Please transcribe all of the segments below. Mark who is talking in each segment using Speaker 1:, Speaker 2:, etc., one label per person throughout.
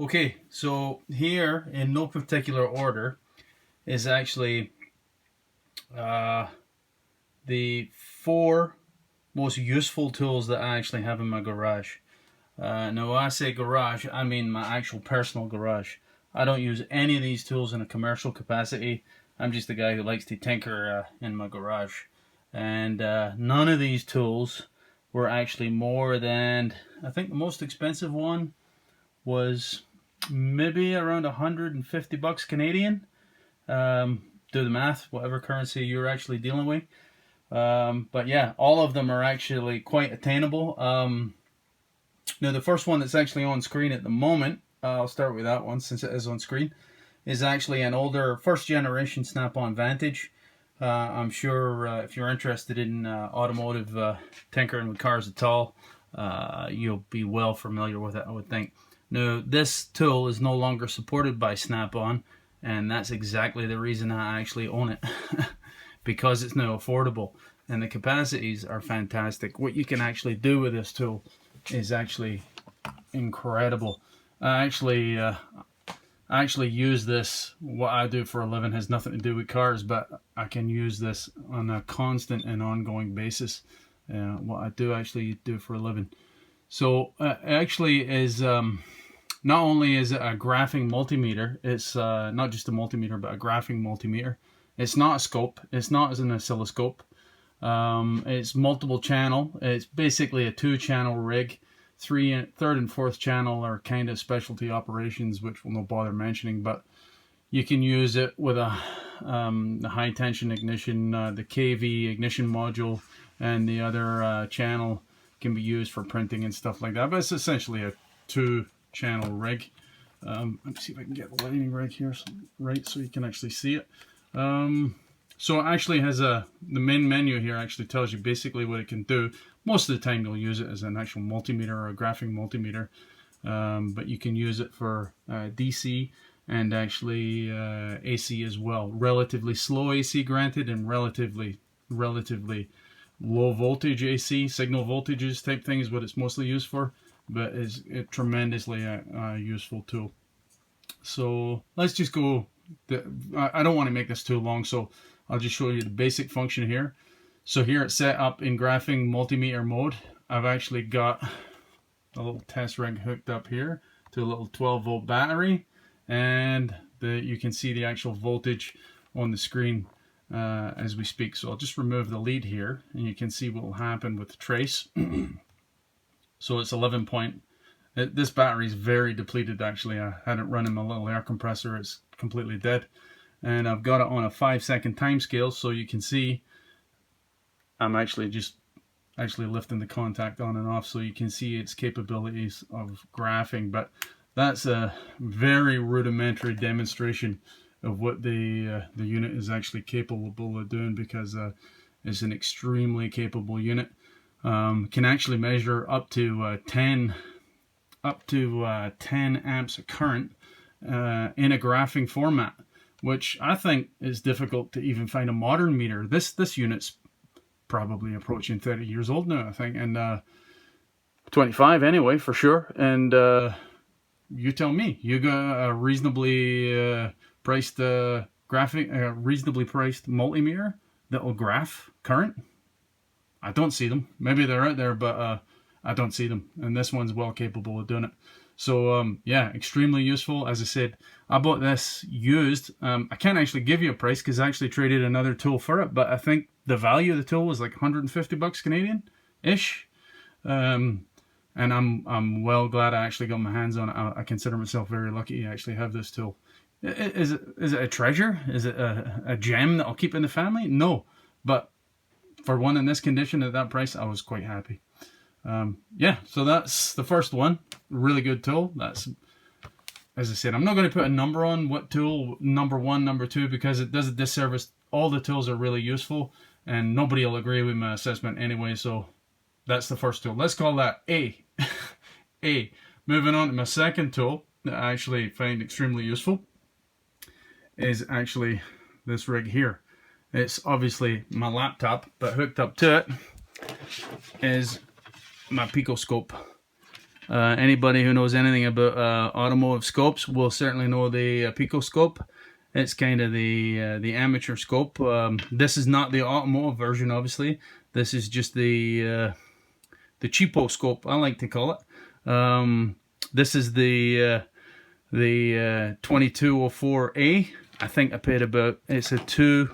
Speaker 1: Okay, so here in no particular order is actually the 4 most useful tools that I actually have in my garage. Now, when I say garage, I mean my actual personal garage. I don't use any of these tools in a commercial capacity. I'm just a guy who likes to tinker in my garage. And none of these tools were actually more than, I think the most expensive one was maybe around 150 bucks Canadian. Do the math, whatever currency you're actually dealing with. But yeah, all of them are actually quite attainable. Now, the first one that's actually on screen at the moment, I'll start with that one since it is on screen, is actually an older first generation Snapon Vantage. I'm sure if you're interested in automotive tinkering with cars at all, you'll be well familiar with it, I would think. Now, this tool is no longer supported by Snap-on, and that's exactly the reason I actually own it. Because it's now affordable, and the capacities are fantastic. What you can actually do with this tool is actually incredible. I actually use this. What I do for a living has nothing to do with cars, but I can use this on a constant and ongoing basis. What I do actually do for a living. So it actually is not only is it a graphing multimeter, it's not just a multimeter, but a graphing multimeter. It's not a scope. It's not as an oscilloscope. It's multiple channel. It's basically a 2-channel rig. Third and fourth channel are kind of specialty operations, which we'll not bother mentioning. But you can use it with a high tension ignition, the KV ignition module, and the other channel can be used for printing and stuff like that. But it's essentially a 2-channel rig. Let me see if I can get the lighting right here, right, so you can actually see it. So it actually has the main menu here actually tells you basically what it can do. Most of the time you'll use it as an actual multimeter or a graphing multimeter, but you can use it for DC and actually AC as well. Relatively slow AC granted, and relatively low voltage AC, signal voltages type thing is what it's mostly used for, but is a tremendously useful tool. So let's just go. I don't want to make this too long, so I'll just show you the basic function here. So here it's set up in graphing multimeter mode. I've actually got a little test rig hooked up here to a little 12-volt battery, and you can see the actual voltage on the screen as we speak. So I'll just remove the lead here, and you can see what will happen with the trace. So it's 11 point. This battery is very depleted actually. I had it running my little air compressor. It's completely dead. And I've got it on a 5-second time scale, so you can see I'm actually lifting the contact on and off, so you can see its capabilities of graphing. But that's a very rudimentary demonstration of what the unit is actually capable of doing, because it's an extremely capable unit. Can actually measure up to 10 amps of current in a graphing format, which I think is difficult to even find a modern meter. This unit's probably approaching 30 years old now, I think, and 25 anyway for sure. And you tell me, you got a reasonably priced reasonably priced multimeter that will graph current? I don't see them. Maybe they're out there, but I don't see them, and this one's well capable of doing it. So yeah, extremely useful. As I said, I bought this used. I can't actually give you a price because I actually traded another tool for it, but I think the value of the tool was like 150 bucks Canadian ish. And I'm well glad I actually got my hands on it. I consider myself very lucky to actually have this tool. Is it a treasure? Is it a gem that I'll keep in the family? No, but for one in this condition at that price, I was quite happy. Yeah, so that's the first one. Really good tool. That's, as I said, I'm not going to put a number on what tool number 1, number 2, because it does a disservice. All the tools are really useful, and nobody will agree with my assessment anyway. So that's the first tool. Let's call that A. A. Moving on to my second tool that I actually find extremely useful is actually this rig here. It's obviously my laptop, but hooked up to it is my Pico Scope. Anybody who knows anything about automotive scopes will certainly know the Pico Scope. It's kind of the amateur scope. This is not the automotive version, obviously. This is just the cheapo scope, I like to call it. This is the 2204A. I think I paid about, it's a two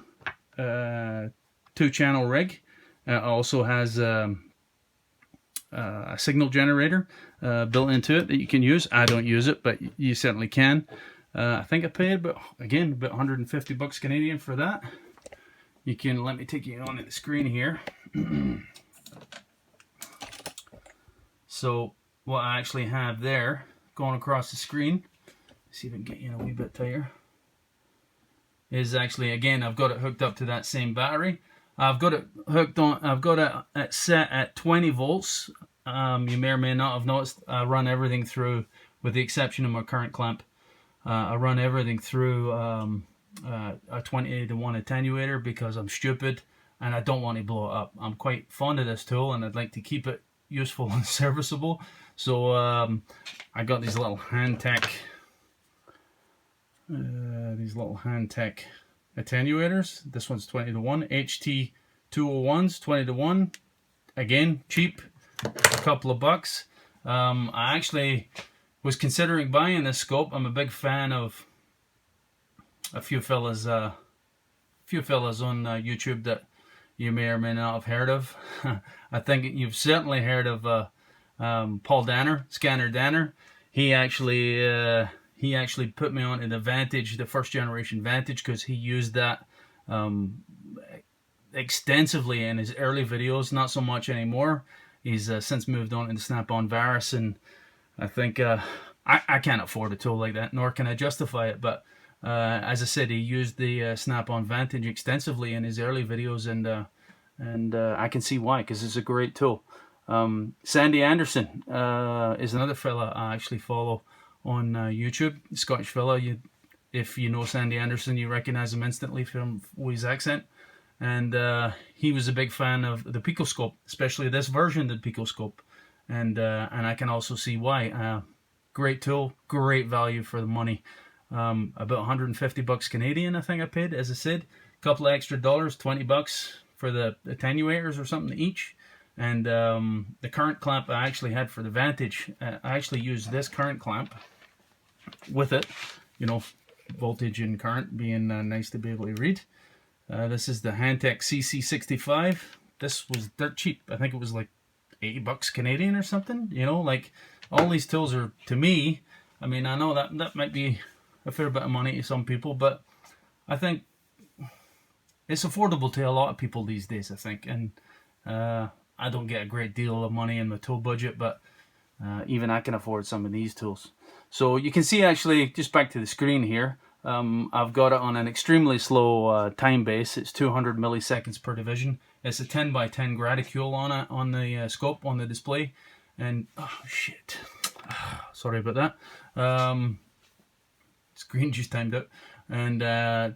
Speaker 1: channel rig. It also has a signal generator built into it that you can use. I don't use it, but you certainly can. I think I paid about 150 bucks Canadian for that. You can, let me take you on the screen here. So what I actually have there going across the screen, see if I can get you in a wee bit tighter, is actually, again, I've got it hooked up to that same battery. I've got it hooked on, I've got it set at 20 volts. You may or may not have noticed I run everything through, with the exception of my current clamp. I run everything through a 20 to 1 attenuator because I'm stupid and I don't want to blow it up. I'm quite fond of this tool and I'd like to keep it useful and serviceable. So I got these little Handtech attenuators. This one's 20 to 1. HT 201s 20 to 1. Again, cheap, a couple of bucks. I actually was considering buying this scope. I'm a big fan of a few fellas on YouTube that you may or may not have heard of. I think you've certainly heard of Paul Danner, Scanner Danner. He actually put me onto the Vantage, the first generation Vantage, because he used that extensively in his early videos. Not so much anymore. He's since moved on to the Snapon Vantage, and I think I can't afford a tool like that, nor can I justify it. But as I said, he used the Snapon Vantage extensively in his early videos, and I can see why, because it's a great tool. Sandy Anderson is another fella I actually follow on YouTube, Scottish fella. If you know Sandy Anderson, you recognize him instantly from his accent. And he was a big fan of the Picoscope, especially this version of the Picoscope. And I can also see why. Great tool, great value for the money. About 150 bucks Canadian, I think I paid, as I said. A couple of extra dollars, 20 bucks for the attenuators or something each. And the current clamp I actually had for the Vantage, I actually used this current clamp with it, you know, voltage and current being nice to be able to read. This is the Handtech CC65. This was dirt cheap. I think it was like 80 bucks Canadian or something. You know, like, all these tools are, to me, I mean, I know that might be a fair bit of money to some people, but I think it's affordable to a lot of people these days, I think. And I don't get a great deal of money in my tool budget, but even I can afford some of these tools. So you can see, actually, just back to the screen here, I've got it on an extremely slow time base. It's 200 milliseconds per division. It's a 10 by 10 graticule on it, on the scope, on the display. And, oh shit, sorry about that. Screen just timed out. And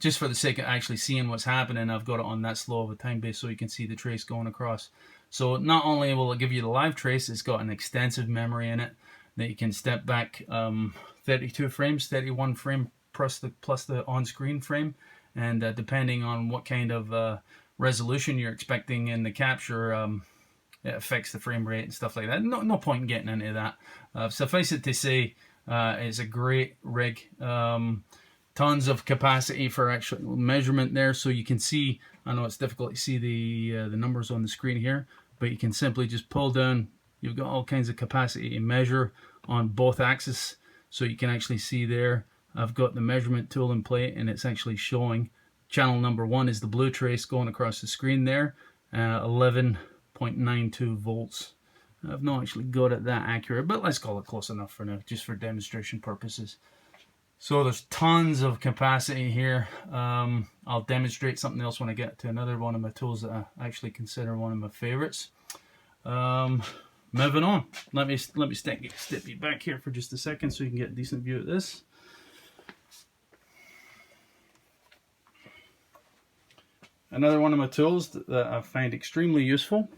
Speaker 1: just for the sake of actually seeing what's happening, I've got it on that slow of a time base so you can see the trace going across. So not only will it give you the live trace, it's got an extensive memory in it that you can step back 32 frames, 31 frame plus the on-screen frame. And depending on what kind of resolution you're expecting in the capture, it affects the frame rate and stuff like that. No point in getting into that. Suffice it to say, it's a great rig. Tons of capacity for actual measurement there, so you can see, I know it's difficult to see the numbers on the screen here, but you can simply just pull down. You've got all kinds of capacity to measure on both axes, so you can actually see there. I've got the measurement tool in play, and it's actually showing channel number 1 is the blue trace going across the screen there, 11.92 volts. I've not actually got it that accurate, but let's call it close enough for now, just for demonstration purposes. So there's tons of capacity here. I'll demonstrate something else when I get to another one of my tools that I actually consider one of my favorites. Moving on, let me step you back here for just a second so you can get a decent view of this. Another one of my tools that I find extremely useful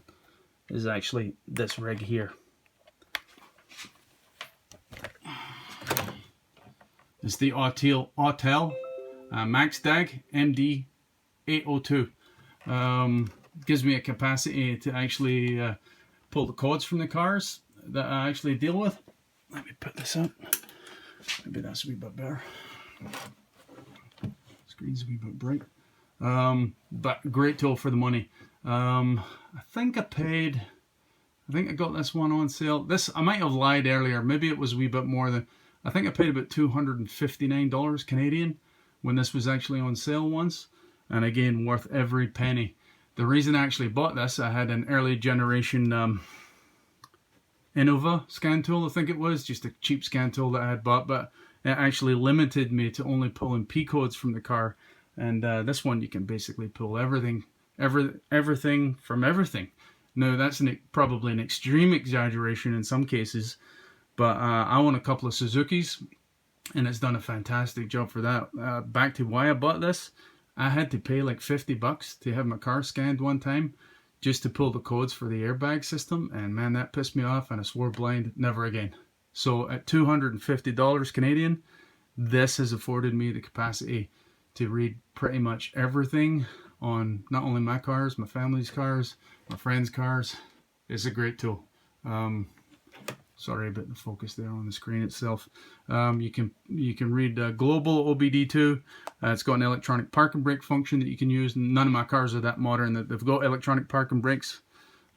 Speaker 1: is actually this rig here. It's the Autel Maxidiag MD802. Gives me a capacity to actually pull the cords from the cars that I actually deal with. Let me put this up. Maybe that's a wee bit better. Screen's a wee bit bright. But great tool for the money. I think I got this one on sale. I might have lied earlier. Maybe it was a wee bit more than, I think I paid about $259 Canadian when this was actually on sale once. And again, worth every penny. The reason I actually bought this, I had an early generation Innova scan tool, I think it was, just a cheap scan tool that I had bought, but it actually limited me to only pulling P codes from the car. And this one you can basically pull everything from everything. Now that's probably an extreme exaggeration in some cases, but I own a couple of Suzukis and it's done a fantastic job for that. Back to why I bought this, I had to pay like $50 to have my car scanned one time just to pull the codes for the airbag system, and man, that pissed me off and I swore blind, never again. So at $250 Canadian, this has afforded me the capacity to read pretty much everything on not only my cars, my family's cars, my friends' cars. It's a great tool. Sorry about the focus there on the screen itself. You can read global OBD2. It's got an electronic park and brake function that you can use. None of my cars are that modern that they've got electronic park and brakes.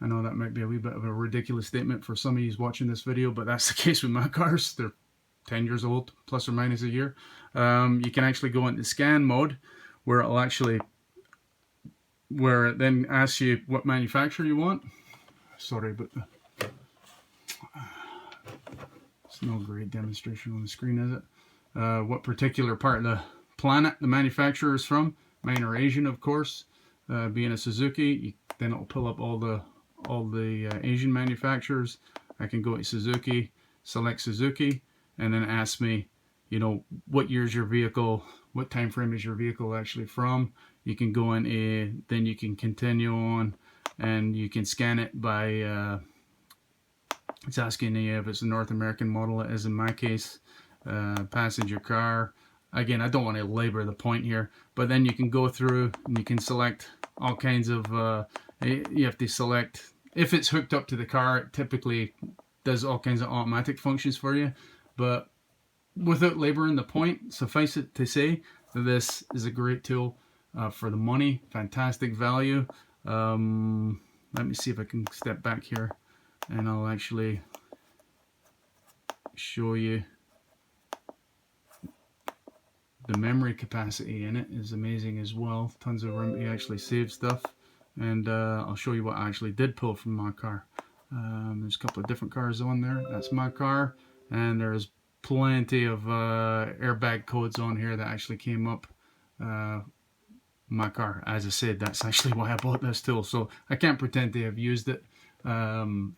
Speaker 1: I know that might be a wee bit of a ridiculous statement for some of you watching this video, but that's the case with my cars. They're 10 years old, plus or minus a year. You can actually go into scan mode where it then asks you what manufacturer you want. Sorry, but it's no great demonstration on the screen, is it? What particular part of the planet the manufacturer is from. Mine are Asian, of course. Being a Suzuki, then it'll pull up all the Asian manufacturers. I can go to Suzuki, select Suzuki, and then ask me, you know, what year's your vehicle, what time frame is your vehicle actually from. You can go in then you can continue on, and you can scan it by it's asking you if it's a North American model. It is in my case. Passenger car. Again, I don't want to labor the point here, but then you can go through and you can select all kinds of, you have to select, if it's hooked up to the car, it typically does all kinds of automatic functions for you, but without laboring the point, suffice it to say that this is a great tool for the money, fantastic value. Let me see if I can step back here and I'll actually show you. The memory capacity in it is amazing as well. Tons of room to actually save stuff. And I'll show you what I actually did pull from my car. There's a couple of different cars on there. That's my car. And there's plenty of airbag codes on here that actually came up my car. As I said, that's actually why I bought this tool. So I can't pretend to have used it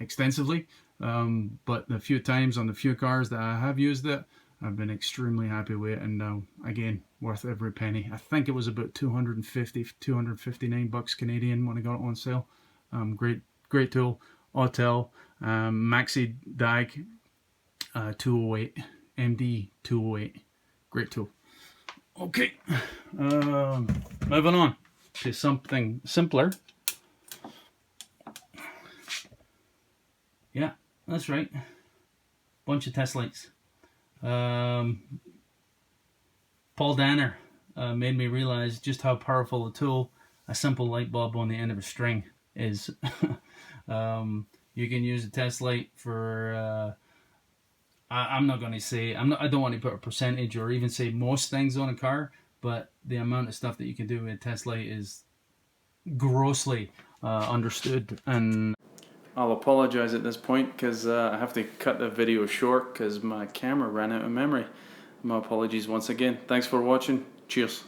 Speaker 1: extensively. But the few times on the few cars that I have used it, I've been extremely happy with it, and again, worth every penny. I think it was about $259 Canadian when I got it on sale. Great tool. Autel Maxidiag 208 MD 208. Great tool. Okay, moving on to something simpler. Yeah, that's right. Bunch of test lights. Paul Danner made me realize just how powerful a tool a simple light bulb on the end of a string is. You can use a test light for I'm not going to say, I don't want to put a percentage or even say most things on a car, but the amount of stuff that you can do with a test light is grossly understood. And I'll apologize at this point because I have to cut the video short because my camera ran out of memory. My apologies once again. Thanks for watching. Cheers.